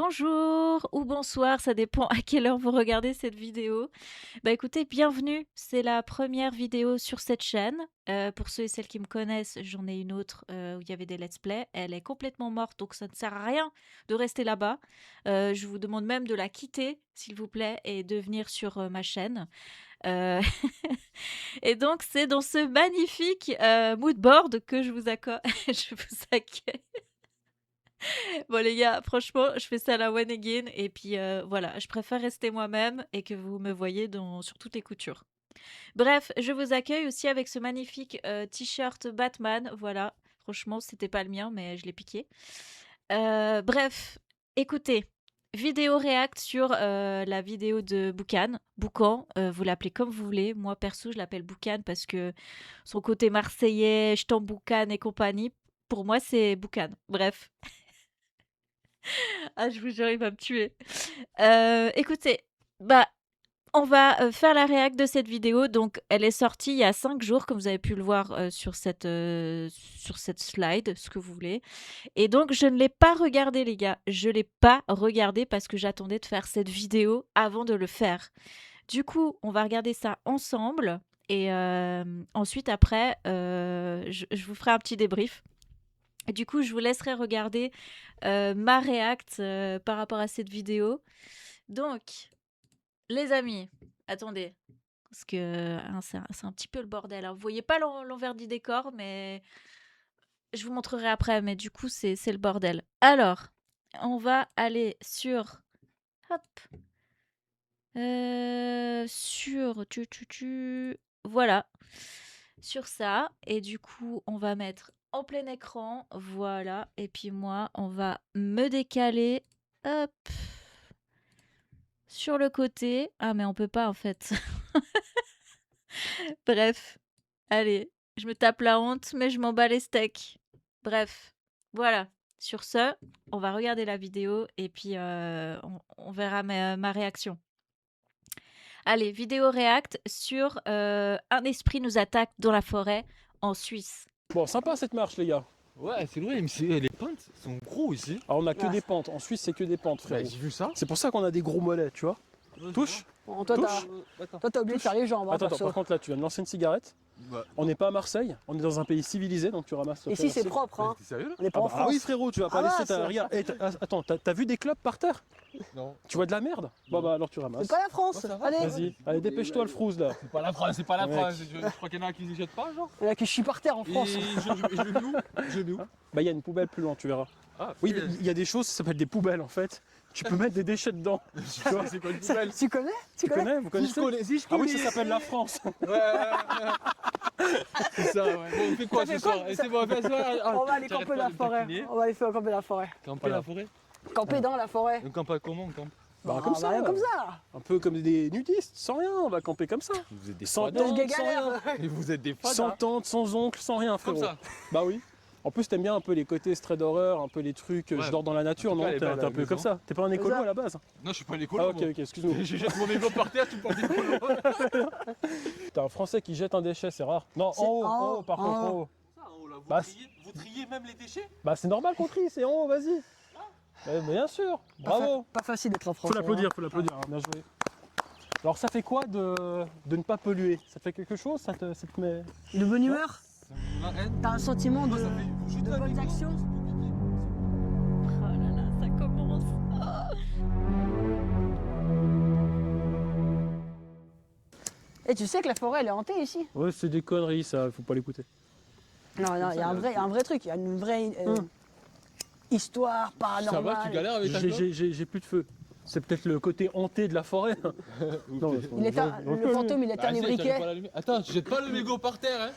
Bonjour ou bonsoir, ça dépend à quelle heure vous regardez cette vidéo. Bah écoutez, bienvenue, c'est la première vidéo sur cette chaîne. Pour ceux et celles qui me connaissent, j'en ai une autre où il y avait des let's play. Elle est complètement morte, donc ça ne sert à rien de rester là-bas. Je vous demande même de la quitter, s'il vous plaît, et de venir sur ma chaîne. Euh, Et donc c'est dans ce magnifique mood board que je vous accueille. Bon les gars, franchement, je fais ça à la one again et puis voilà, je préfère rester moi-même et que vous me voyez sur toutes les coutures. Bref, je vous accueille aussi avec ce magnifique t-shirt Batman. Voilà, franchement, c'était pas le mien, mais je l'ai piqué. Bref, écoutez, vidéo react sur la vidéo de Boucan. Boucan, vous l'appelez comme vous voulez. Moi, perso, je l'appelle Boucan parce que son côté marseillais, je t'en Boucan et compagnie, pour moi, c'est Boucan. Bref. Ah, je vous jure, il va me tuer. Écoutez, bah, on va, faire la réac de cette vidéo. Donc elle est sortie il y a 5 jours, comme vous avez pu le voir, sur cette slide, ce que vous voulez. Et donc je ne l'ai pas regardé les gars. Je l'ai pas regardé parce que j'attendais de faire cette vidéo avant de le faire. Du coup, on va regarder ça ensemble et ensuite après, je vous ferai un petit débrief. Du coup, je vous laisserai regarder ma réact par rapport à cette vidéo. Donc, les amis, attendez, parce que hein, c'est un petit peu le bordel. Hein. Vous voyez pas l'envers du décor, mais je vous montrerai après. Mais du coup, c'est le bordel. Alors, on va aller sur, hop, sur, voilà, sur ça. Et du coup, on va mettre en plein écran, voilà. Et puis moi, on va me décaler, hop, sur le côté. Ah, mais on peut pas en fait. Bref, allez, je me tape la honte, mais je m'en bats les steaks. Bref, voilà. Sur ce, on va regarder la vidéo et puis on verra ma réaction. Allez, vidéo react sur un esprit nous attaque dans la forêt en Suisse. Bon, sympa cette marche, les gars. Ouais, c'est vrai, mais les pentes sont gros ici. Alors, on a que Ah. des pentes. En Suisse, c'est que des pentes, Bah, frérot. j'ai vu ça. C'est pour ça qu'on a des gros mollets, tu vois. Touche. Bon, toi, Touche. t'as oublié de faire les jambes, hein, Attends, perso. par contre, là, tu viens de lancer une cigarette. Bah, On n'est pas à Marseille, on est dans un pays civilisé, donc tu ramasses. Ici, c'est propre, hein. t'es sérieux là? On n'est pas Ah, en bah, France. oui, frérot, tu vas pas Ah laisser mince. ta. Regarde, attends, t'as vu des clopes par terre? Non. Tu vois de la merde? Bon, bah, alors tu ramasses. C'est pas la France. Ouais, ça va. Allez, Vas-y, allez, dépêche-toi, le frouze là. C'est pas la France, c'est pas la Mec. France. Je crois qu'il y en a qui ne jettent pas, genre. il y en a qui chient par terre en Et France. je le mets où? Je le mets où? Bah, il y a une poubelle plus loin, tu verras. Ah, Oui, il y a des choses, ça s'appelle des poubelles en fait. Tu peux mettre des déchets dedans. tu vois, c'est quoi une poubelle? Tu connais Tu connais? Vous Si je connaissez? connais, si je Ah connais. oui, ça s'appelle la France. C'est ça, ouais. Bon, on fait quoi Ça fait ce soir? quoi, Et ça c'est bon, on fait ça. On va aller camper dans la forêt. On va aller faire camper dans la forêt. Camper Voilà. la forêt? Camper dans la forêt. On campe pas comment on campe? Bah, Ah, comme on ça. va aller comme ça. Un peu comme des nudistes, sans rien, on va camper comme ça. Vous êtes des Sans fadas. tente, Des sans rien. galères. Et vous êtes des fadas. Sans tente, sans oncle, sans rien, Comme frérot. ça. Bah oui. En plus, t'aimes bien un peu les côtés stray d'horreur, un peu les trucs, Ouais. je dors dans la nature, En tout non? cas, elle est T'es belle, un la peu maison. comme ça. T'es pas un écolo ça. à la base? Non, je suis pas un écolo. Ah, ok, moi. ok, excuse-nous. Je jette mon vélo par terre, tu me portes des colos. T'as un Français qui jette un déchet, c'est rare. Non, C'est en haut, en en haut, haut, par en contre, en haut. haut. Ça, oh là, Bah, vous triez même les déchets? Bah, c'est normal qu'on trie, c'est en haut, vas-y. Bien sûr, bravo. Pas facile d'être en France. Faut l'applaudir, hein, bien joué. Alors, ça fait quoi de ne pas polluer? Ça te fait quelque chose? Ça te met. De bonne humeur. La haine. T'as un sentiment Moi, ça fait. Vous de jetez la bonnes vidéo. actions. Oh là là, ça commence. Et tu sais que la forêt, elle est hantée ici. Ouais, c'est des conneries, ça, faut pas l'écouter. Non, non, il y a un vrai truc. Il y a une vraie histoire Ça va, tu paranormale. galères avec ta clope? J'ai plus de feu. C'est peut-être le côté hanté de la forêt. Non, Le fantôme, il est un briquet. Attends, tu jettes pas le mégot par terre, hein?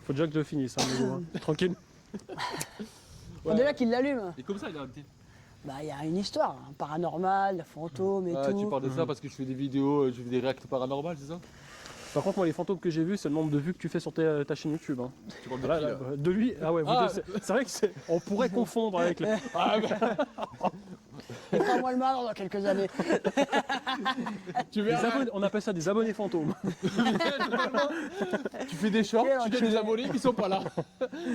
Faut déjà que je le finisse, hein, Mégo, hein. Tranquille. On est là qu'il l'allume. Et comme ça, il est hanté. Bah, il y a une histoire, hein, paranormale, fantôme et Ah, tout. tu parles de ça parce que je fais des vidéos, je fais des réacts paranormales, c'est ça? Par contre, moi, les fantômes que j'ai vus, c'est le nombre de vues que tu fais sur ta chaîne YouTube. Hein. Tu parles de Là, qui, là, là? de lui, ah ouais, vous Ah. deux, c'est vrai que on pourrait confondre avec les. Ah, bah. Il fera moins le mal dans quelques années. Tu Des verras. abonnés- on appelle ça des abonnés fantômes. Tu fais des shorts, Quel tu fais des abonnés qui sont pas là.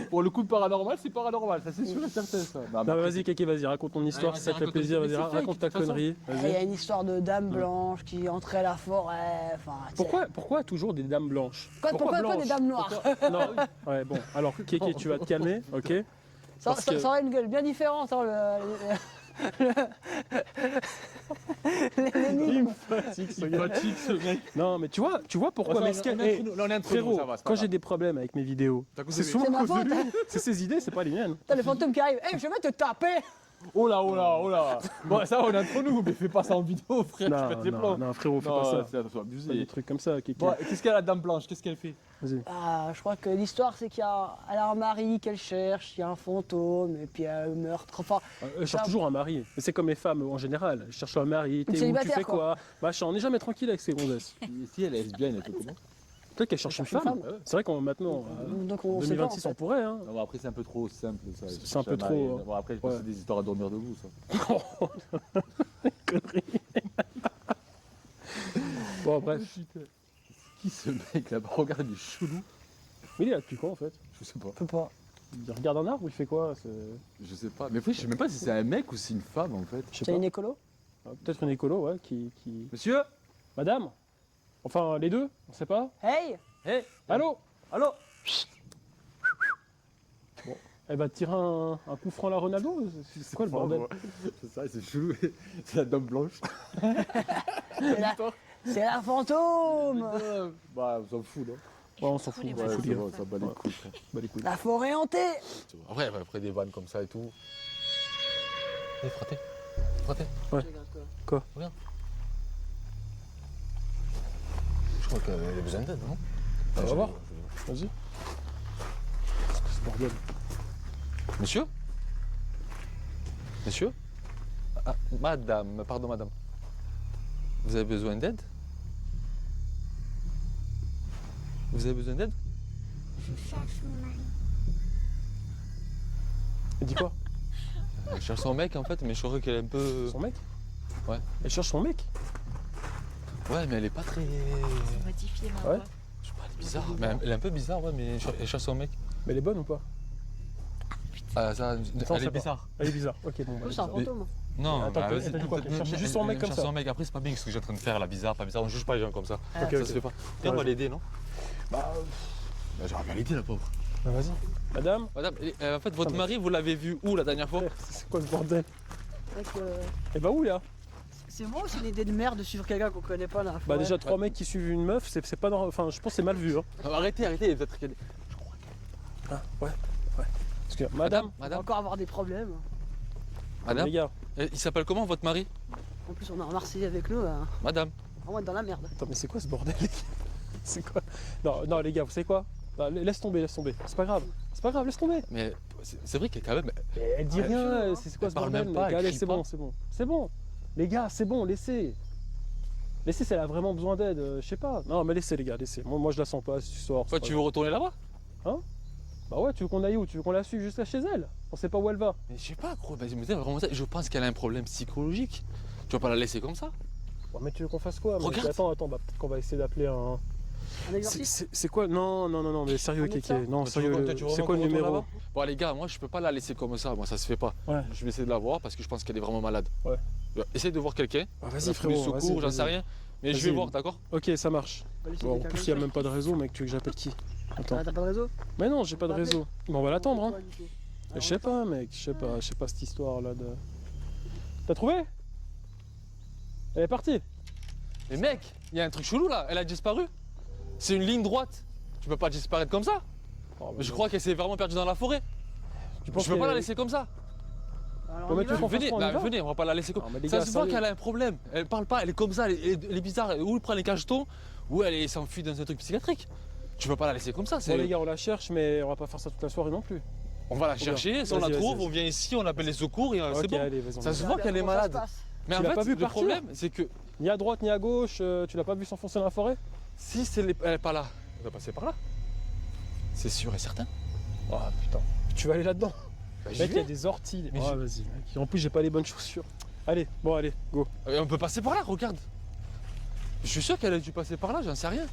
Pour le coup de paranormal, c'est paranormal, ça c'est sûr et certain ça. Bah, Non, mais vas-y, Kéké, vas-y, raconte ton histoire, Ouais, si ça te fait raconte- plaisir, mais vas-y, c'est fake, raconte ta de toute façon. connerie. Il y Vas-y. a une histoire de dame blanche qui entrait à la forêt. Enfin, tu sais. Pourquoi toujours des dames blanches Pourquoi pas blanches des dames noires? Non, ouais, bon, alors Kéké, tu vas te calmer, ok? Ça, Parce que- ça aurait une gueule bien différente. Hein, l'énigme. Fatigue, ce Il gars. fatigue ce mec. Non, mais tu vois pourquoi Là, Mescal- on est Eh, entre nous, là, on est entre nous, frérot, ça va, c'est pas quand grave. j'ai des problèmes avec mes vidéos, T'as c'est causé- souvent C'est ma à cause de faute. lui. C'est ses idées, c'est pas les miennes. T'as le fantôme qui arrive. Eh, je vais te taper. Oh là, oh là, oh là. Bon, ça, on est entre nous, mais fais pas ça en vidéo, frère, tu Non, pètes les plombs. non, frérot, fais pas Non, ça. c'est Pas des abusé. trucs comme ça, Kéké. Bon, qu'est-ce qu'elle a la dame blanche? Qu'est-ce qu'elle fait? Vas-y. Ah, je crois que l'histoire, c'est qu'elle a un mari qu'elle cherche, il y a un fantôme, et puis elle meurt. Enfin, Elle cherche toujours un mari. Mais c'est comme les femmes en général. Elles cherchent un mari, t'es où, tu célibataire, fais quoi. quoi Machin, on n'est jamais tranquille avec ces gonzesses. Si elle est lesbienne, elle fait comment? Peut-être qu'elle cherche une cherche une femme. femme. C'est vrai qu'en maintenant, donc on sait pas, en 2026, on fait. pourrait. Hein. Non, bon, après, c'est un peu trop simple ça. C'est un peu trop, Bon, après, je pense que ouais. c'est des histoires à dormir debout, ça. Connerie. Bon, bref. Qui ce mec là-bas? Regarde, il est chelou. Mais il est là depuis quand en fait Je sais pas. Je peux pas. Il regarde un arbre ou il fait quoi Je sais pas. Mais après, je sais même pas si c'est un mec ou si c'est une femme en fait. Je sais C'est pas. une écolo? Peut-être une écolo, ouais, qui. Monsieur? Madame Enfin, les deux, on sait pas. Hey! Hé! Allô Allô? Elle va tirer un coup franc à la Ronaldo C'est quoi le bordel C'est ça, c'est chelou. C'est la dame blanche. C'est la fantôme! Bah, on s'en fout, non? Ouais, on s'en fout, les on s'en Ouais, fout, c'est les bon, gars. ça bat les couilles. frère. Bah, les couilles. La forêt hantée! Après, après des vannes comme ça et tout. Hé, fraté. Fraté. Quoi Regarde. Je crois qu'elle a besoin d'aide, non? On va voir. Vas-y. Qu'est-ce que ce bordel Monsieur? Monsieur? Ah, madame, pardon madame. Vous avez besoin d'aide? Vous avez besoin d'aide? Elle dit quoi Elle cherche son mec en fait, mais je crois qu'elle est un peu... Son mec Ouais. Elle cherche son mec Ouais, mais elle est pas très... Modifier ma Ouais. voix. Je sais pas, elle est bizarre. Mais elle est un peu bizarre, ouais, mais elle cherche son mec. Mais elle est bonne ou pas Ah, ça, Ça, on elle sait est pas. bizarre. Elle est bizarre. Ok, bon, bah, C'est un Mais- fantôme. Non, Attends, bah, elle vas-y, t'a dit quoi qu'elle cherche juste son mec comme elle ça. cherche son mec. Après, c'est pas bien ce que j'ai en train de faire, la bizarre, pas bizarre. On juge pas les gens comme ça. Ok, Ça ok. se fait pas. Viens, on va Ouais. l'aider, non? Bah, Bah, j'aurais bien l'aider, la pauvre. bah, vas-y. Madame Madame, en fait, votre mais- mari, vous l'avez vu où la dernière fois? frère, c'est quoi ce bordel C'est vrai que Elle va où là c'est moi aussi une idée de merde de suivre quelqu'un qu'on connaît pas là. Bah, déjà, 3 mecs qui suivent une meuf, c'est pas normal. Enfin, je pense que c'est mal vu. Hein. Arrêtez, arrêtez, peut-être qu'elle... Ah, ouais. Parce que, madame, On va Madame, encore avoir des problèmes. madame, les gars, il s'appelle comment votre mari? En plus, on a un Marseillais avec nous. Madame. On va être dans la merde. attends, mais c'est quoi ce bordel les gars C'est quoi Non, non, les gars, vous savez quoi Bah, laisse tomber, laisse tomber. C'est pas grave. C'est pas grave, laisse tomber. Mais c'est vrai qu'elle quand même... Mais elle dit Ouais, rien, chelou, hein. c'est quoi Elle ce parle bordel même pas, les gars, elle allez, crie c'est bon, pas. c'est bon. C'est bon. Les gars, c'est bon, laissez. Laissez, si elle a vraiment besoin d'aide, je sais pas. Non, mais laissez, les gars, laissez. Moi, je la sens pas, si tu sors. Toi, tu veux retourner là-bas? Bah ouais, tu veux qu'on aille où Tu veux qu'on la suive jusqu'à chez elle On sait pas où elle va. Mais je sais pas, gros, mais vraiment ça, je pense qu'elle a un problème psychologique. Tu vas pas la laisser comme ça? Ouais, mais tu veux qu'on fasse quoi mec Regarde. Attends, bah, peut-être qu'on va essayer d'appeler un. Un exorciste. C'est quoi Non, mais sérieux, Un médecin Kéké. Non, Tu sérieux, veux- tu veux c'est vraiment quoi le qu'on retourne numéro là-bas? Bon, les gars, moi, je peux pas la laisser comme ça, moi, ça se fait pas. Ouais. Je vais essayer de la voir parce que je pense qu'elle est vraiment malade. Ouais. Essaye de voir quelqu'un. Ah, La vas-y, foule, frérot. le secours, j'en sais vas-y. rien. Mais je Vas-y. vais voir, d'accord? Ok, ça marche. On va laisser Bon, en quelqu'un plus, il n'y a comme même pas de réseau, mec. Tu veux que j'appelle qui Attends. ça. T'as pas de réseau? Mais non, j'ai pas de On va réseau. Bon, on va l'attendre, hein. Ouais, du coup. Je sais pas, mec. Je sais pas cette histoire là de. T'as trouvé Elle est partie. Mais mec, il y a un truc chelou là, elle a disparu. C'est une ligne droite. Tu peux pas disparaître comme ça. Oh, Je crois qu'elle s'est vraiment perdue dans la forêt. Tu penses Je peux pas la qu'elle- laisser comme ça. Alors, Bon, on mais y tu va veux qu'on fasse Venez, quoi, on y va venez, on va pas la laisser comme Non, mais les ça. gars, Se voit sérieux. qu'elle a un problème. Elle parle pas, elle est comme ça, elle est bizarre. Ou elle prend les cachetons, ou elle s'enfuit dans un truc psychiatrique. Tu peux pas la laisser comme ça. Bon, les gars, on la cherche, mais on va pas faire ça toute la soirée non plus. On va la Trop chercher, bien. si on la Vas-y, trouve, vas-y. on vient ici, on appelle les secours et Ok, c'est bon. allez, vas-y. on Ça y se va. voit qu'elle est Comment ça se malade. passe Mais Tu en l'as fait, pas vu le partir problème, c'est que Ni à droite ni à gauche, tu l'as pas vu s'enfoncer dans la forêt si elle est pas là, elle va passer par là. C'est sûr et certain. Oh putain. Tu vas aller là-dedans Bah, j'y Mec, il y a vais. des orties. Mais Ah, je- vas-y, mec. En plus, j'ai pas les bonnes chaussures. Allez, bon, allez, go. On peut passer par là, regarde. Je suis sûr qu'elle a dû passer par là, j'en sais rien.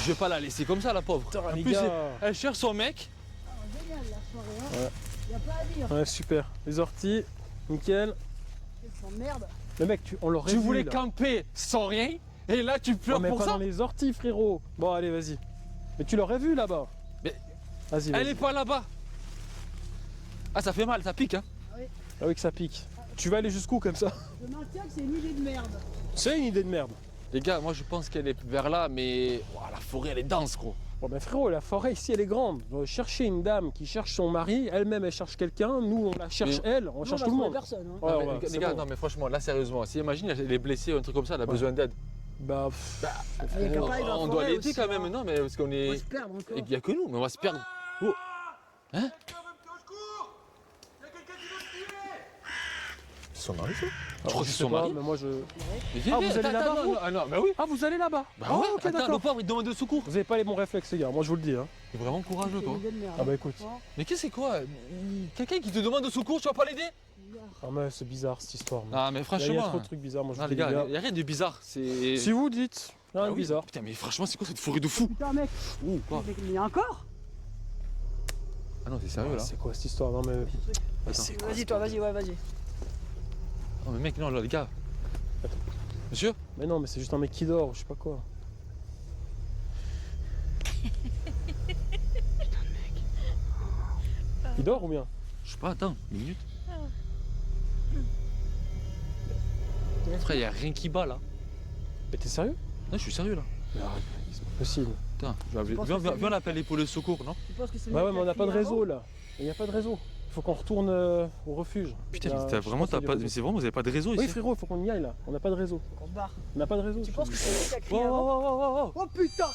Je vais pas la laisser comme ça, la pauvre. Putain, En les plus, gars. elle cherche son mec. Ah, génial la soirée, hein. Ouais. Y a pas à dire. Ouais, super. Les orties, nickel. Ils s'emmerdent. Le mec, on l'aurait Tu vu, voulais là. camper sans rien, et là tu Non, pleures mais pour pas ça. dans les orties, frérot. Bon, allez, vas-y. Mais tu l'aurais vu là-bas. Mais- Vas-y, Elle vas-y. est pas là-bas. Ah, ça fait mal, ça pique, hein. Ah oui, que ça pique. Tu vas aller jusqu'où comme ça? Je maintiens que c'est une idée de merde. C'est une idée de merde. Les gars, moi je pense qu'elle est vers là, mais ouah, la forêt elle est dense, gros. Bon, ben frérot, la forêt ici, elle est grande. On va chercher une dame qui cherche son mari, elle-même, elle cherche quelqu'un. Nous, on la cherche elle, on Nous, cherche va tout le trouver monde. personne. Hein. Ouais, Non, ouais, mais, c'est les gars, bon. non mais franchement, là sérieusement, si imagine elle est blessée ou un truc comme ça, elle a Ouais. besoin d'aide. Bah, pff, Il y a qu'à On, parler de la on doit forêt l'aider aussi, quand même, hein. non mais parce qu'on On va est. se perdre encore. Il n'y a que nous, mais on va se perdre. Oh. Hein? C'est son mari ça? Je crois que je c'est sais son pas, mari. mais moi je. Mais viens, Ah, viens, vous allez attends, là-bas, attends, vous non, ah non, bah oui. Ah, vous allez là-bas? Bah Ah, ouais, ok, attends, le d'accord. pauvre il demande de secours. Vous avez pas les bons réflexes, les gars, moi je vous le dis. Hein. T'es vraiment courageux C'est toi. une idée de merde. Ah, bah écoute. Hein. Mais qu'est-ce que c'est quoi? Quelqu'un qui te demande de secours, tu vas pas l'aider? Ah, mais c'est bizarre cette histoire. moi. Ah mais Il y a franchement. trop de trucs bizarres, moi je Non vous les dis, gars, il n'y a rien de bizarre. C'est. Si vous dites, rien Ah de oui, bizarre. Putain mais franchement c'est quoi cette forêt de fou? Putain, mec, Ouh quoi? mais il y a un corps. Ah non t'es sérieux Ouais, là? c'est quoi cette histoire? Non, mais. Attends. c'est quoi, Vas-y, ce toi, bordel? vas-y, ouais, vas-y. Non mais mec non là les gars. Attends. Monsieur? Mais non, mais c'est juste un mec qui dort, je sais pas quoi. Il dort ou bien? Je sais pas, attends, une minute. Frère, y a rien qui bat là. Mais t'es sérieux? Non, je suis sérieux là. Mais arrête, c'est pas possible. Putain, je vais appeler- penses viens, que viens, c'est viens lui l'appeler pour le secours, non? Tu penses que c'est Bah le ouais, mec mais on qui n'a a pas de crié réseau avant là. Il n'y a pas de réseau. Il faut qu'on retourne au refuge. Putain, Là, mais je t'as sais vraiment, pas s'il y a pas, du mais réseau. c'est vraiment, vous avez pas de réseau Oui ici? frérot, il faut qu'on y aille là. On n'a pas de réseau. On se barre. On n'a pas de réseau. Tu je penses te que dis. c'est lui qui a crié Oh, avant oh, oh, oh, oh. Oh putain.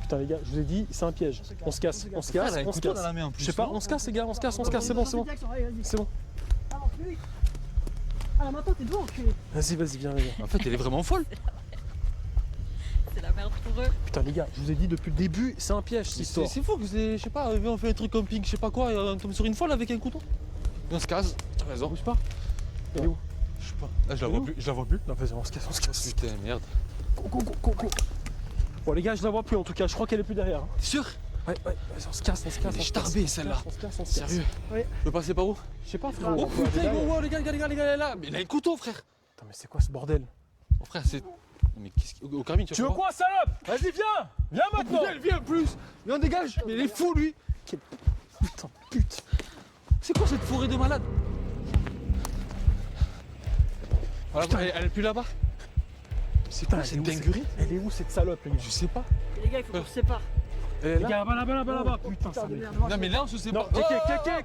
Putain les gars, je vous ai dit, c'est un piège. On se casse, on se Frère, casse, elle a un on se couteau casse. dans la main en plus. Je sais pas, on se casse les gars, on se casse, c'est bon, c'est bon. C'est bon. Avance, plus vite. Ah là maintenant t'es devant, enculé. Vas-y, vas-y, viens les gars. En fait, elle est vraiment folle. C'est la merde pour eux. Putain les gars, je vous ai dit depuis le début, c'est un piège cette C'est histoire. c'est fou que c'est, je sais pas, on fait un truc camping, je sais pas quoi, et on tombe sur une folle avec un couteau. Et on se casse, t'as raison. Bouge pas. Elle est où? Je sais pas. Là, je la vois plus, je la vois plus. Non, vas-y, on se casse, on se casse. Putain, merde. Go. Bon les gars, je la vois plus en tout cas, je crois qu'elle est plus derrière. hein. T'es sûr? Ouais, vas-y, on se casse, on se casse. Elle est on se casse, starbée, on se celle-là. casse, On se casse, on se casse. Sérieux? Ouais. Je peux passer par où? Je sais pas frérot. Oh on peut aller putain, derrière. gros, les gars, elle est là. Mais il a un couteau, frère. Putain, mais c'est quoi ce bordel? Mon frère, c'est. Mais qu'est-ce qu'il. Au Carmine, Tu veux quoi, salope? Vas-y, viens! Viens maintenant! Elle vient plus. Mais on dégage. Mais il est fou, lui. Putain, pute! C'est quoi cette forêt de malades? Voilà, Putain. elle est plus là-bas. C'est Putain, quoi elle est cette où, dinguerie? Elle est où cette salope, les gars? Je sais pas. Les gars, il faut qu'on se sépare. Les gars, là-bas, Oh, putain, ça de me. merde. Non, mais là, on se Non, sépare.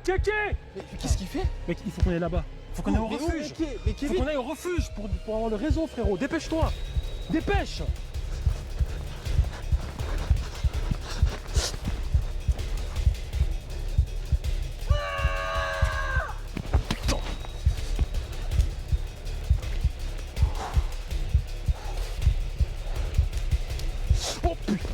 Kéké! Mais qu'est-ce qu'il fait? Mec, il faut qu'on aille là-bas. Faut qu'on aille au Mais où, refuge. mais Faut Kevin. qu'on aille au refuge pour avoir le réseau, frérot. Dépêche-toi! Dépêche! Putain! Oh putain!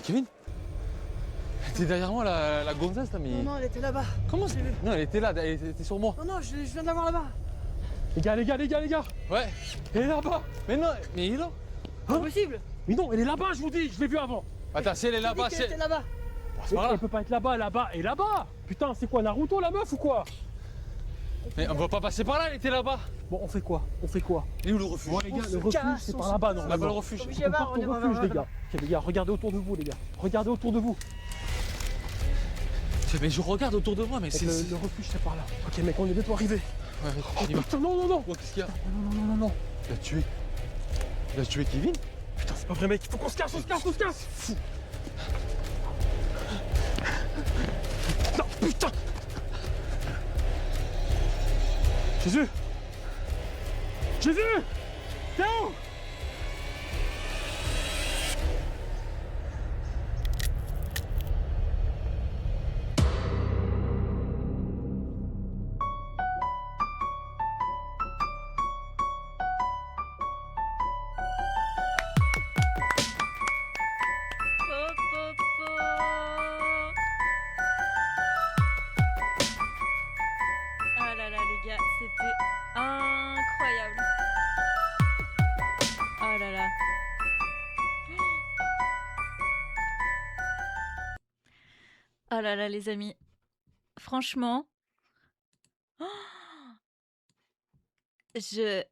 Kevin? T'es derrière moi, la gonzesse là, mais. Non, non, elle était là-bas. Comment c'est? Non, elle était là, elle était sur moi. Non, je viens de la voir là-bas. Les gars! Ouais. Elle est là-bas! Mais non, mais il est là. C'est possible. Mais non, elle est là-bas, je vous dis, je l'ai vue avant! Attends, si elle est là-bas, Elle c'est. était là-bas. C'est pas Elle grave. peut pas être là-bas et là-bas! Putain, c'est quoi, Naruto la meuf ou quoi? Mais on va pas passer par là, elle était là-bas. Bon, on fait quoi? Il est où le refuge? Bon, les gars, se le refuge, casse, c'est on par se là-bas, casse. Là-bas, le normalement. refuge. Comme On j'ai part on au est refuge, les gars. Ok, les gars, regardez autour de vous, les gars. Regardez autour de vous. Mais je regarde autour de moi, mais Mec, c'est. le refuge, c'est par là. Ok, mec, on est bientôt arrivé. Ouais, Oh on y va. putain, non! Oh, qu'est-ce qu'il y a? Non. Il a tué. Il a tué Kevin? Putain, c'est pas vrai, mec. Il faut qu'on se casse, Fou. Non, putain! Jésus! T'es où? Oh là là, les amis, franchement, je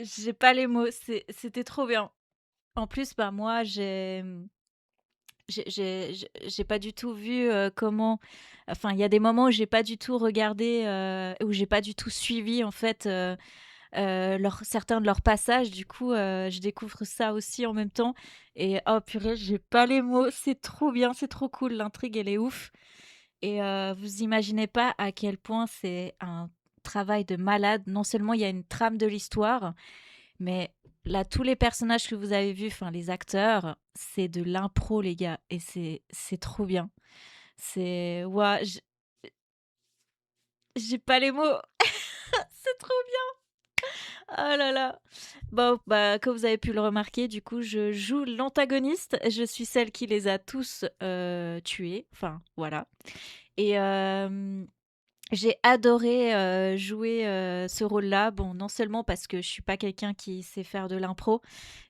j'ai pas les mots, c'était trop bien. En plus, bah, moi, j'ai pas du tout vu, comment enfin, il y a des moments où j'ai pas du tout regardé, où j'ai pas du tout suivi, en fait, certains de leurs passages. Du coup, je découvre ça aussi en même temps et oh purée, j'ai pas les mots, c'est trop bien, c'est trop cool, l'intrigue, elle est ouf et vous imaginez pas à quel point c'est un travail de malade. Non seulement il y a une trame de l'histoire, mais là, tous les personnages que vous avez vus, enfin les acteurs, c'est de l'impro, les gars, et c'est trop bien. C'est ouah, j'ai pas les mots. C'est trop bien. Oh là là. Bon, bah, comme vous avez pu le remarquer, du coup, je joue l'antagoniste. Je suis celle qui les a tous tués. Enfin, voilà. Et j'ai adoré, jouer, ce rôle-là. Bon, non seulement parce que je suis pas quelqu'un qui sait faire de l'impro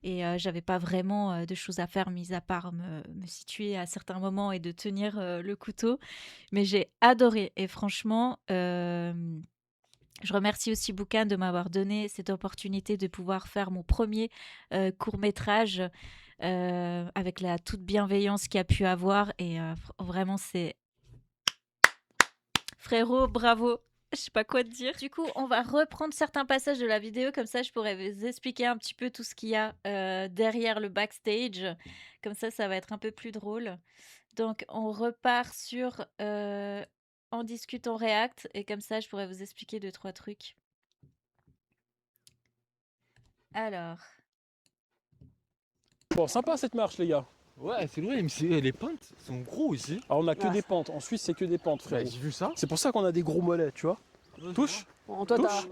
et j'avais pas vraiment, de choses à faire mis à part me situer à certains moments et de tenir, le couteau, mais j'ai adoré et franchement, je remercie aussi Boucan de m'avoir donné cette opportunité de pouvoir faire mon premier court-métrage, avec la toute bienveillance qu'il y a pu avoir et vraiment c'est frérot, bravo. Je sais pas quoi te dire. Du coup, on va reprendre certains passages de la vidéo, comme ça je pourrais vous expliquer un petit peu tout ce qu'il y a derrière le backstage. Comme ça va être un peu plus drôle. Donc, on repart sur en discute, on réacte, et comme ça je pourrais vous expliquer deux, trois trucs. Alors, Bon, sympa cette marche, les gars. Ouais, c'est vrai, mais les pentes sont gros ici. Alors, on a que Ah. des pentes. En Suisse, c'est que des pentes, Bah, frérot. j'ai vu ça. C'est pour ça qu'on a des gros mollets, tu vois. Touche. Bon, toi, Touche.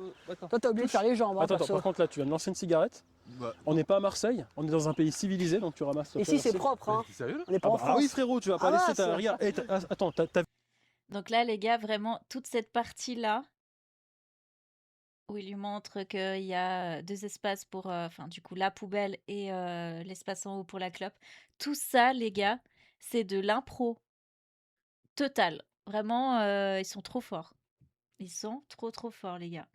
t'as oublié de faire les jambes, hein, Attends, perso. par contre, là, tu viens de lancer une cigarette. Bah, On n'est pas à Marseille, on est dans un pays civilisé, donc tu ramasses. Ici, c'est propre, hein. t'es sérieux là? On n'est pas en Ah France. oui, frérot, tu vas pas Ah laisser bah, ta. c'est- Regarde, hey, attends, t'as donc là les gars, vraiment toute cette partie-là où il lui montre qu'il y a deux espaces pour, enfin du coup la poubelle et l'espace en haut pour la clope. Tout ça les gars, c'est de l'impro total. Vraiment, ils sont trop forts. Ils sont trop trop forts les gars.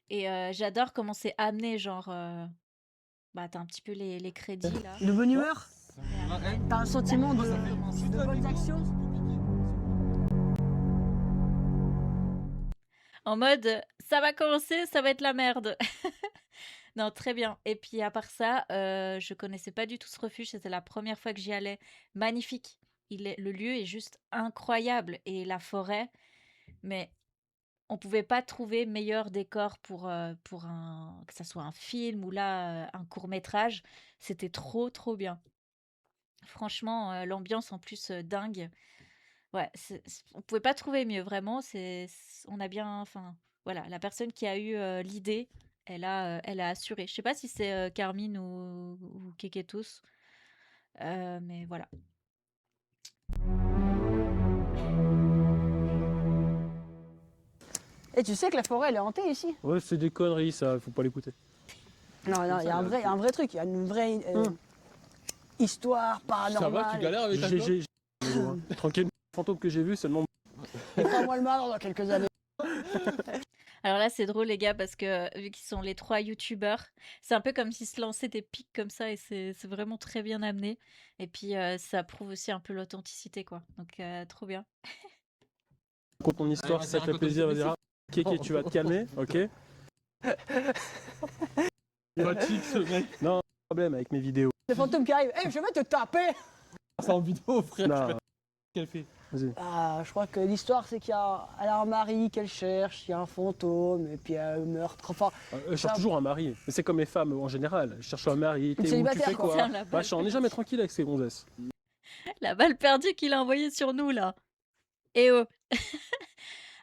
Et j'adore comment c'est amené, genre, bah t'as un petit peu les crédits là. De bonne humeur. T'as un sentiment de Commence. bonnes actions. En mode, ça va commencer, ça va être la merde. Non, très bien. Et puis à part ça, je connaissais pas du tout ce refuge, c'était la première fois que j'y allais. Magnifique. Le lieu est juste incroyable et la forêt, mais on pouvait pas trouver meilleur décor pour que ça soit un film ou là, un court-métrage. C'était trop, trop bien. Franchement, l'ambiance en plus, dingue. Ouais, on pouvait pas trouver mieux, vraiment. On a bien, enfin, voilà, la personne qui a eu l'idée, elle a assuré. Je sais pas si c'est Carmine ou Keketos, mais voilà. Et tu sais que la forêt, elle est hantée ici. Ouais, c'est des conneries, ça, faut pas l'écouter. Non, non, il y a un vrai truc. Il y a une vraie histoire Ça va, tu paranormale. galères avec ta clope? Tranquille, le fantôme que j'ai vu, c'est le nom. Et prends-moi le mal dans quelques années. Alors là, c'est drôle, les gars, parce que vu qu'ils sont les trois youtubeurs, c'est un peu comme s'ils se lançaient des pics comme ça et c'est vraiment très bien amené. Et puis, ça prouve aussi un peu l'authenticité, quoi. Donc, trop bien. Raconte ton histoire, Allez, si ça te fait raconte plaisir, ton vas-y. Kéké, tu vas te calmer, ok? Fatigue ce mec. Non, problème avec mes vidéos. Le fantôme qui arrive. Eh, je vais te taper. C'est en vidéo, frère. Non, Qu'elle fait? vas-y. Ah, je crois que l'histoire, c'est elle a un mari qu'elle cherche, il y a un fantôme, et puis elle meurt. Enfin, Je cherche toujours un mari. Mais c'est comme les femmes en général. Je cherche un mari, t'es où, tu célibataire, fais quoi. quoi? Tiens, la balle Machin, on n'est jamais tranquille avec ces gonzesses. La balle perdue qu'il a envoyée sur nous, là. Eh oh!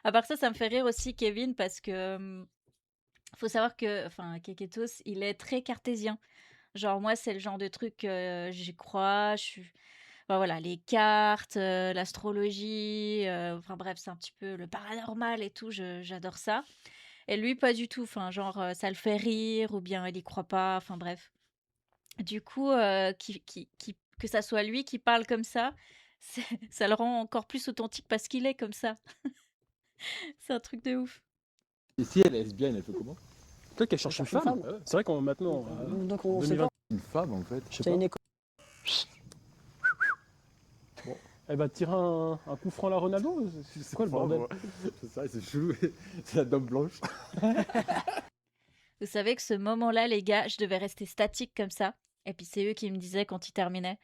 À part ça me fait rire aussi Kevin parce que, faut savoir que enfin, Keketos, il est très cartésien. Genre moi, c'est le genre de truc, j'y crois, je suis enfin voilà, les cartes, l'astrologie, enfin bref, c'est un petit peu le paranormal et tout, j'adore ça. Et lui, pas du tout, enfin genre, ça le fait rire ou bien il y croit pas, enfin bref. Du coup, que ça soit lui qui parle comme ça, ça le rend encore plus authentique parce qu'il est comme ça. C'est un truc de ouf. Et si elle est lesbienne, elle fait comment? Peut-être qu'elle cherche une cherche une femme. femme. C'est vrai qu'on maintenant, Donc on sait 2020, pas. Une femme en fait. je sais T'as pas. une école. Elle va te tirer un coup franc à la Ronaldo. C'est quoi le bordel? C'est ça, c'est chelou. C'est la dame blanche. Vous savez que ce moment-là, les gars, je devais rester statique comme ça. Et puis c'est eux qui me disaient quand ils terminaient.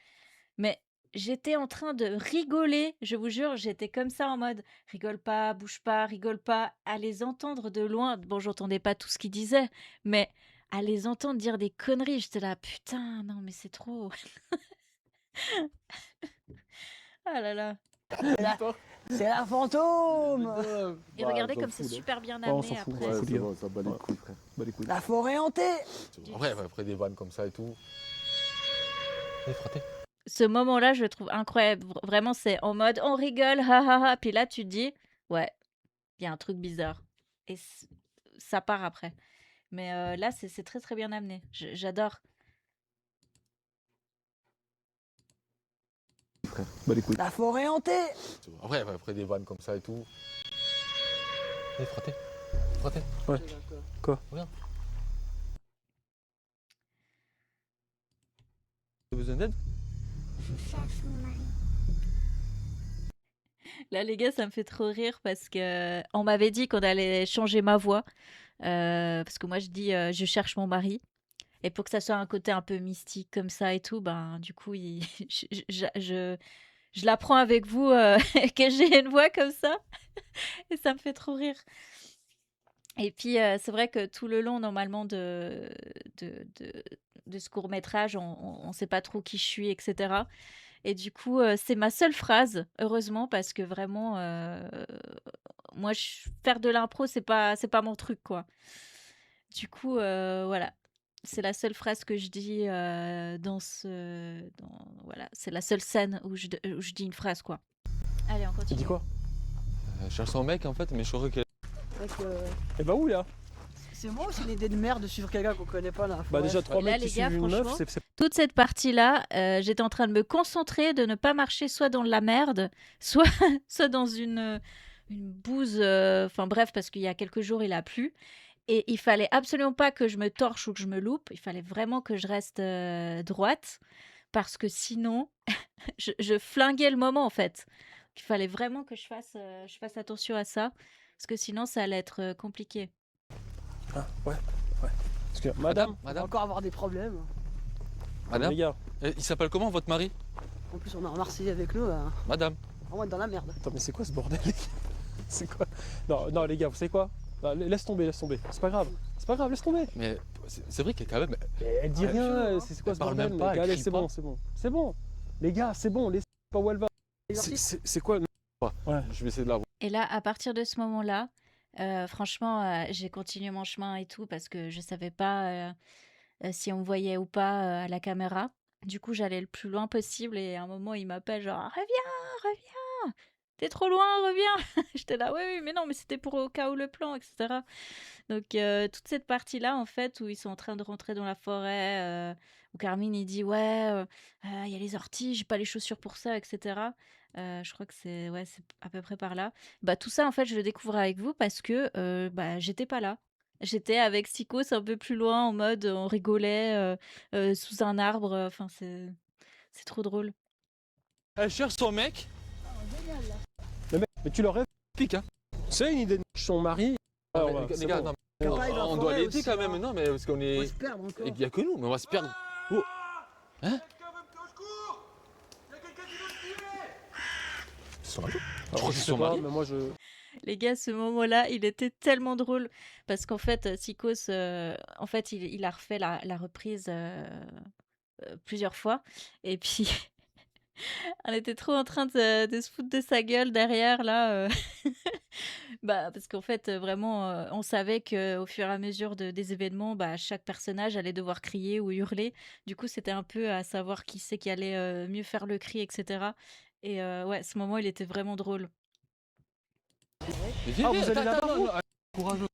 Mais j'étais en train de rigoler, je vous jure, j'étais comme ça en mode rigole pas, bouge pas, rigole pas. À les entendre de loin, bon, j'entendais pas tout ce qu'ils disaient, mais à les entendre dire des conneries, j'étais là, putain, non, mais c'est trop. Ah là là. C'est la fantôme. Et regardez comme c'est super bien Ouais, on s'en amené fout, après. on s'en Ouais, fout, c'est les bon, ça bat les couilles, frère. Bah les couilles. La forêt hantée. Après, après des vannes comme ça et tout. Et fraté. Ce moment-là, je le trouve incroyable. Vraiment, c'est en mode on rigole, ha ha ha. Puis là, tu te dis, ouais, il y a un truc bizarre. Et ça part après. Mais là, c'est très très bien amené. J'adore. Bah les couilles. La forêt hantée. Après, après des vannes comme ça et tout. Et fraté. Fraté. Ouais. Quoi? Regarde. T'as besoin d'aide? Là, les gars, ça me fait trop rire parce que on m'avait dit qu'on allait changer ma voix. Parce que moi, je dis je cherche mon mari. Et pour que ça soit un côté un peu mystique comme ça et tout, ben du coup, je l'apprends avec vous que j'ai une voix comme ça. Et ça me fait trop rire. Et puis, c'est vrai que tout le long, normalement, de ce court-métrage, on ne sait pas trop qui je suis, etc. Et du coup, c'est ma seule phrase, heureusement, parce que vraiment, moi, faire de l'impro, c'est pas mon truc, quoi. Du coup, voilà. C'est la seule phrase que je dis voilà, c'est la seule scène où je dis une phrase, quoi. Allez, on Tu continue. dis quoi? Je cherche son mec en fait, mais je saurais qu'elle. Eh bah où là? C'est moi aussi l'idée de merde de suivre quelqu'un qu'on connaît pas là. Bah déjà 3 Et là, mecs les qui gars, suivent une meuf, franchement, c'est toute cette partie-là, j'étais en train de me concentrer, de ne pas marcher soit dans la merde, soit, soit dans une bouse. Enfin bref, parce qu'il y a quelques jours, il a plu. Et il fallait absolument pas que je me torche ou que je me loupe. Il fallait vraiment que je reste droite. Parce que sinon, je flinguais le moment en fait. Il fallait vraiment que je fasse attention à ça. Parce que sinon, ça allait être compliqué. Ah, ouais. Parce que madame, On va Madame. encore avoir des problèmes. Madame. les gars, Il s'appelle comment votre mari? En plus, on a un Marseillais avec nous. Là. Madame. On va être dans la merde. attends mais c'est quoi ce bordel les gars? C'est quoi? Non les gars, vous savez quoi? Non, laisse tomber. C'est pas grave. C'est pas grave, laisse tomber. Mais c'est vrai qu'elle quand même. Mais elle dit Ouais, rien, chelou, hein. c'est quoi Elle ce parle bordel? même pas, les gars, elle allez, crie c'est pas. bon, c'est bon. C'est bon. Les gars, c'est bon, laissez pas où elle va. C'est quoi? Ouais. Je vais essayer de la voir. Et là, à partir de ce moment-là, franchement, j'ai continué mon chemin et tout parce que je savais pas si on me voyait ou pas à la caméra. Du coup, j'allais le plus loin possible et à un moment, il m'appelle genre reviens, t'es trop loin, reviens. J'étais là, oui, oui, mais non, mais c'était pour au cas où le plan, etc. Donc, toute cette partie-là, en fait, où ils sont en train de rentrer dans la forêt, où Carmine, il dit, ouais, il y a les orties, j'ai pas les chaussures pour ça, etc. Je crois que c'est à peu près par là. Bah, tout ça, en fait, je le découvre avec vous parce que bah, j'étais pas là. J'étais avec Sikos un peu plus loin, en mode on rigolait sous un arbre. Enfin, c'est trop drôle. Elle cherche son mec. Mais tu leur rêves, Pique, hein. c'est une idée de son mari. Non, Alors, mais, voilà, les c'est gars, bon. non, mais Pareil, dans la on doit forêt l'aider aussi, quand même, hein. non, mais parce qu'on On est. va se perdre encore. Il n'y a que nous, mais on va se perdre. Oh. Hein? Ils sont là. Je crois Alors, qu'ils je se sais sont pas, mariés. mais moi je. Les gars, ce moment-là, il était tellement drôle parce qu'en fait, Sikos, en fait, il a refait la reprise plusieurs fois. Et puis, on était trop en train de se foutre de sa gueule derrière, là. Bah, parce qu'en fait, vraiment, on savait qu'au fur et à mesure des événements, bah, chaque personnage allait devoir crier ou hurler. Du coup, c'était un peu à savoir qui c'est qui allait mieux faire le cri, etc. Et ouais, ce moment, il était vraiment drôle. Mais viens, Ah, viens, vous allez attends, là-bas, attends, vous non, courageux.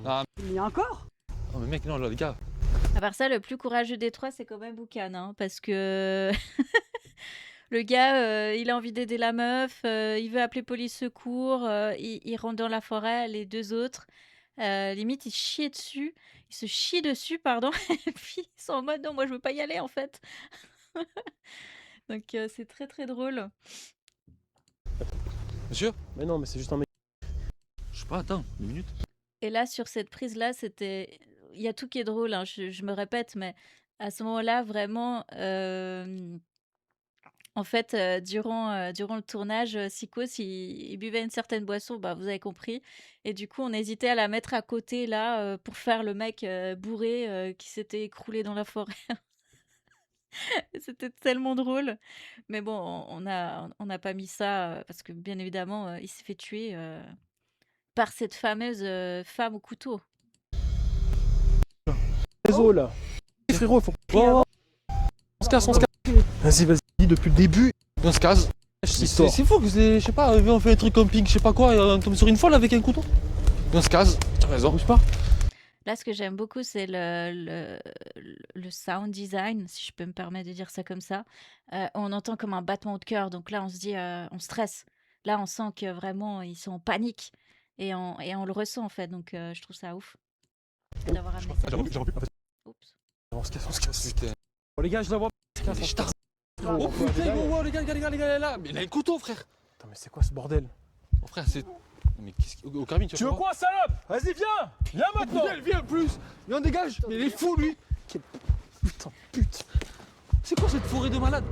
Ah, Il y a encore. non, mais mec, non, là, les gars. À part ça, le plus courageux des trois, c'est quand même Boucan, hein, parce que Le gars, il a envie d'aider la meuf, il veut appeler police secours, il rentre dans la forêt, les 2 autres, limite ils se chient dessus, pardon et puis ils sont en mode: «Non, moi je veux pas y aller en fait». Donc c'est très, très drôle. Monsieur? Mais non, mais c'est juste un mec. Je sais pas, attends, 2 minutes. Et là, sur cette prise-là, il y a tout qui est drôle, hein, je me répète, mais à ce moment-là, vraiment, en fait, durant le tournage, Sykos, il buvait une certaine boisson, bah, vous avez compris et du coup, on hésitait à la mettre à côté là, pour faire le mec, bourré, qui s'était écroulé dans la forêt. Et c'était tellement drôle. Mais bon, on n'a pas mis ça, parce que bien évidemment, il s'est fait tuer, par cette fameuse, femme au couteau. Réseau là. Frérot, faut. Oh, On se casse, on se casse. Vas-y, vas-y, depuis le début. on se casse. Histoire. C'est fou que je sais pas, on fait un truc camping, je sais pas quoi, et on tombe sur une folle avec un couteau. On se casse, t'as raison. Bouge pas. Là, ce que j'aime beaucoup, c'est le sound design, si je peux me permettre de dire ça comme ça. On entend comme un battement de cœur, donc là, on se dit, on stresse. Là, on sent que vraiment, ils sont en panique et on le ressent, en fait, donc je trouve ça ouf d'avoir amené ça. J'ai repris. Oups. On se casse, on se casse. Putain. Oh, les gars, je la vois. On se casse, on se casse. Oh putain, gros, les gars, il est là. Mais il a le couteau, frère. Putain, mais c'est quoi ce bordel? Oh, frère, c'est. Mais qu'est-ce que. Au Carmine, Tu veux quoi, salope? Vas-y, viens. Viens maintenant. Elle vient plus. Mais on dégage. Mais il est fou, lui. Putain, putain. C'est quoi cette forêt de malades?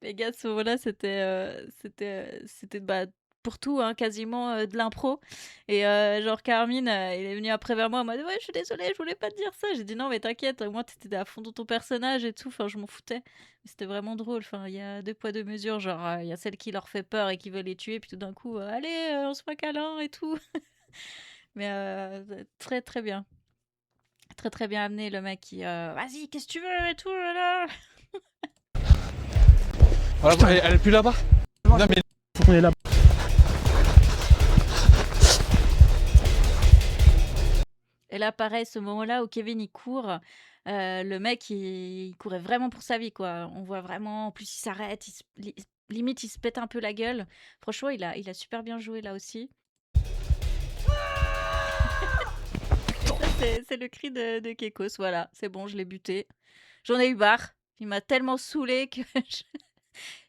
Les gars, ce moment-là, c'était bah, pour tout, hein, quasiment de l'impro. Et genre, Carmine, il est venu après vers moi en mode: «Ouais, je suis désolée, je voulais pas te dire ça». J'ai dit: «Non, mais t'inquiète, au moins t'étais à fond dans ton personnage et tout». Enfin, je m'en foutais. Mais c'était vraiment drôle. Enfin, il y a deux poids, deux mesures. Genre, il y a celle qui leur fait peur et qui veut les tuer. Puis tout d'un coup, allez, on se fait un câlin et tout. Mais très, très bien. Très, très bien amené, le mec qui: «Vas-y, qu'est-ce que tu veux et tout, là, là». Voilà, elle est plus là-bas. Non, mais. Faut qu'on est là. Et là, pareil, ce moment-là où Kevin il court, le mec il courait vraiment pour sa vie, quoi. On voit vraiment, en plus il s'arrête, limite il se pète un peu la gueule. Franchement, il a super bien joué là aussi. Ça, c'est le cri de Kekos, voilà, c'est bon, je l'ai buté. J'en ai eu marre. Il m'a tellement saoulé que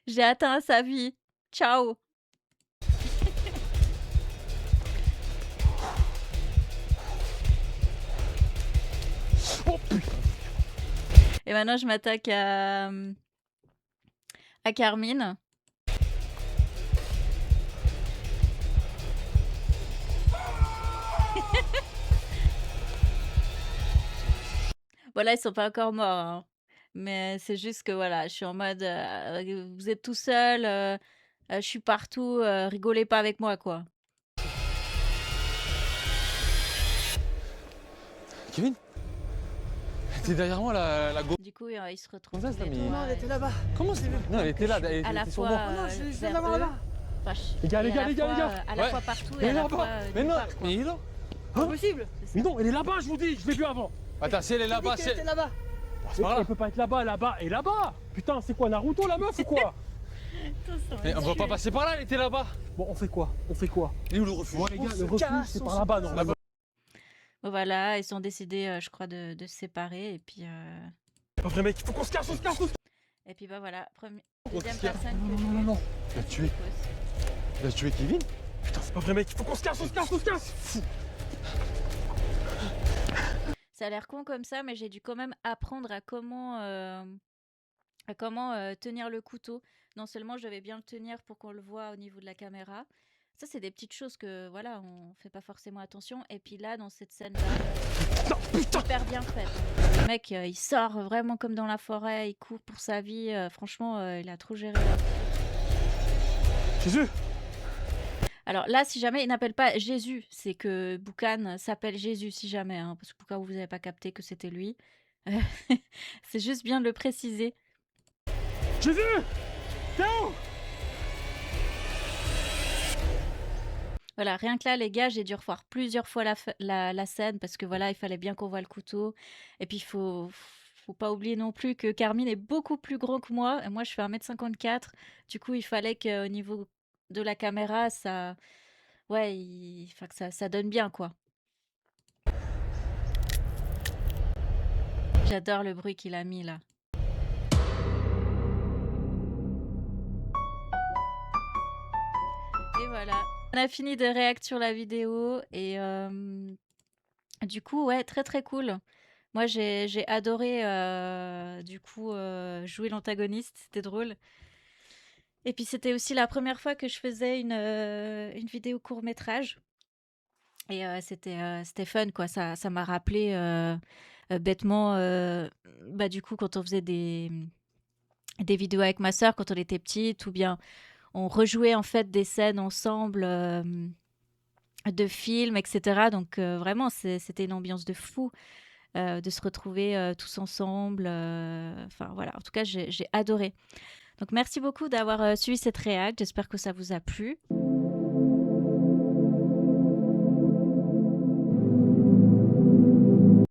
j'ai atteint sa vie. Ciao. Oh putain. Et maintenant, je m'attaque à Carmine. Voilà, ils sont pas encore morts, hein. Mais c'est juste que voilà, je suis en mode, vous êtes tout seul, je suis partout, rigolez pas avec moi, quoi. Kevin? T'es derrière moi, la go. Du coup, ils se retrouvent Comme ça, tous les mais- trois, Non, elle était là-bas. Comment c'est? Non, elle était là, elle à la était sur fois, moi. Non, je viens vers d'avoir eux. là-bas. Enfin, Les gars, et les à gars, la les gars, les fois, gars. à la Ouais. fois partout et Mais à la là-bas. fois, Mais nulle non, part, quoi. mais il est là. Pas possible. Mais non, elle est là-bas, je vous dis. Je l'ai vu avant. Attends, si elle est là-bas, Elle c'est. était là-bas. C'est pas Elle grave. peut pas être là-bas, là-bas et là-bas. Putain, c'est quoi, Naruto la meuf ou quoi? Putain, ça Mais m'a on va tué. pas passer par là, elle était là-bas. Bon, on fait quoi? On fait quoi? Il est où le refuge? Bon, les gars, se le refuge, casse, c'est on par se là-bas, casse. normalement. Bon, voilà, ils sont décidés, je crois, de se séparer. Pas vrai, mec, il faut qu'on se casse, on se casse, on se casse. Et puis bah voilà, deuxième qu'est-ce qu'il y a? personne que Non, non, non. Il a tué. Kekos. Il a tué Kevin? Putain, c'est pas vrai, mec, il faut qu'on se casse, on se casse, on se casse. Ça a l'air con comme ça, mais j'ai dû quand même apprendre à comment tenir le couteau. Non seulement je devais bien le tenir pour qu'on le voit au niveau de la caméra. Ça, c'est des petites choses que, voilà, on fait pas forcément attention. Et puis là, dans cette scène-là, hyper bien faite. Le mec, il sort vraiment comme dans la forêt, il court pour sa vie. Franchement, il a trop géré là. Jésus. Alors là, si jamais il n'appelle pas Jésus, c'est que Boucan s'appelle Jésus, si jamais, hein, parce que pourquoi vous n'avez pas capté que c'était lui. C'est juste bien de le préciser. Jésus. T'es où? Voilà, rien que là, les gars, j'ai dû revoir plusieurs fois la scène parce que voilà, il fallait bien qu'on voit le couteau. Et puis, faut pas oublier non plus que Carmine est beaucoup plus grand que moi. Et moi, je fais 1,54 m. Du coup, il fallait qu'au niveau de la caméra, ça, ouais, enfin, que ça donne bien, quoi. J'adore le bruit qu'il a mis là. Et voilà, on a fini de réact sur la vidéo et du coup, ouais, très très cool. Moi, j'ai adoré du coup jouer l'antagoniste, c'était drôle. Et puis c'était aussi la première fois que je faisais une vidéo court métrage. Et c'était fun, quoi. Ça m'a rappelé bêtement, bah, du coup, quand on faisait des vidéos avec ma sœur quand on était petite, ou bien on rejouait en fait des scènes ensemble de films, etc. Donc vraiment, c'était une ambiance de fou de se retrouver tous ensemble. Enfin voilà, en tout cas, j'ai adoré. Donc merci beaucoup d'avoir suivi cette réact. J'espère que ça vous a plu.